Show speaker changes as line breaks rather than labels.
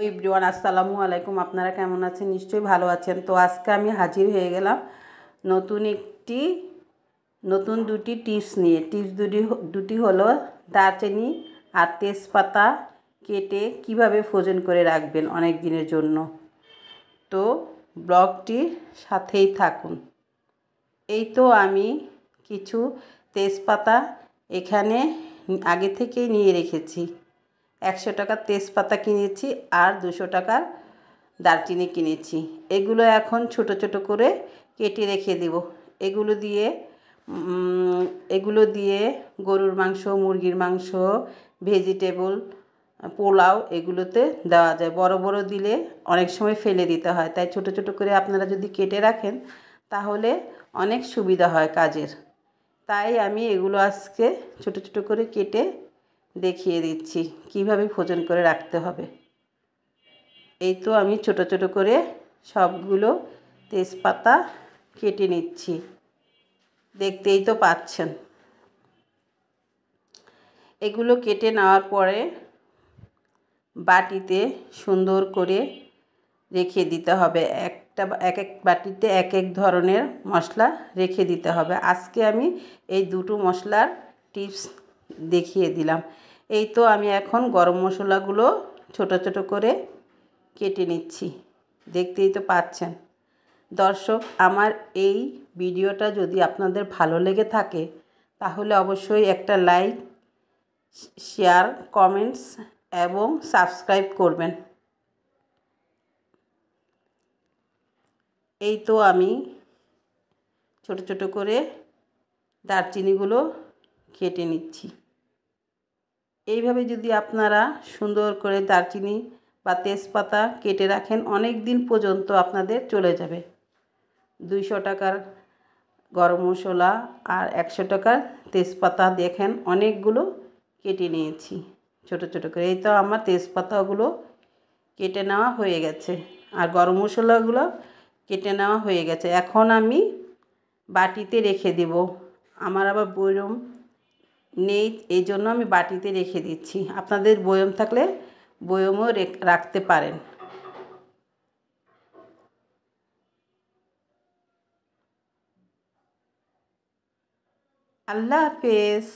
Everyone আসসালামু আলাইকুম। আপনারা কেমন আছেন? নিশ্চয়ই ভালো আছেন। তো আজকে আমি হাজির হয়ে গেলাম নতুন দুটি টিপস নিয়ে। টিপস দুটি হলো দারচিনি আর তেজপাতা কেটে কিভাবে ফ্রোজেন করে রাখবেন অনেক দিনের জন্য। তো ব্লগটির সাথেই থাকুন। এই তো আমি কিছু তেজপাতা এখানে আগে থেকেই নিয়ে রেখেছি। 100 টাকার তেজপাতা কিনেছি আর 200 টাকার দারচিনি কিনেছি। এগুলো এখন ছোট ছোট করে কেটে রেখে দেব। এগুলো দিয়ে গরুর মাংস, মুরগির মাংস, ভেজিটেবল, পোলাও এগুলোতে দেওয়া যায়। বড় বড় দিলে অনেক সময় ফেলে দিতে হয়, তাই ছোট ছোট করে আপনারা যদি কেটে রাখেন তাহলে অনেক সুবিধা হয় কাজের। তাই আমি এগুলো আজকে ছোট ছোট করে কেটে দেখিয়ে দিচ্ছি কিভাবে ফ্রোজেন করে রাখতে হবে। এই তো আমি ছোট ছোট করে সবগুলো তেজপাতা কেটে নিচ্ছি, দেখতেই তো পাচ্ছেন। এগুলো কেটে নেওয়ার পরে বাটিতে সুন্দর করে রেখে দিতে হবে। এক এক বাটিতে এক এক ধরনের মশলা রেখে দিতে হবে। আজকে আমি এই দুটো মশলার টিপস দেখিয়ে দিলাম। এই তো আমি এখন গরম মশলাগুলো ছোট ছোট করে কেটে নিচ্ছি, দেখতেই তো পাচ্ছেন। দর্শক, আমার এই ভিডিওটা যদি আপনাদের ভালো লেগে থাকে তাহলে অবশ্যই একটা লাইক, শেয়ার, কমেন্টস এবং সাবস্ক্রাইব করবেন। এই তো আমি ছোট ছোট করে দারচিনিগুলো কেটে নিচ্ছি। এইভাবে যদি আপনারা সুন্দর করে দারচিনি বা তেজপাতা কেটে রাখেন অনেক দিন পর্যন্ত আপনাদের চলে যাবে। 200 টাকার গরম মশলা আর 100 টাকার তেজপাতা দেখেন অনেকগুলো কেটে নিয়েছি ছোট ছোট করে। এই তো আমার তেজপাতাগুলো কেটে নেওয়া হয়ে গেছে আর গরম মশলাগুলো কেটে নেওয়া হয়ে গেছে। এখন আমি বাটিতে রেখে দেব। আমার আবার বয়ম নেই, এই জন্য আমি বাটিতে রেখে দিচ্ছি। আপনাদের বয়ম থাকলে বয়মও রাখতে পারেন। আল্লাহ হাফেজ।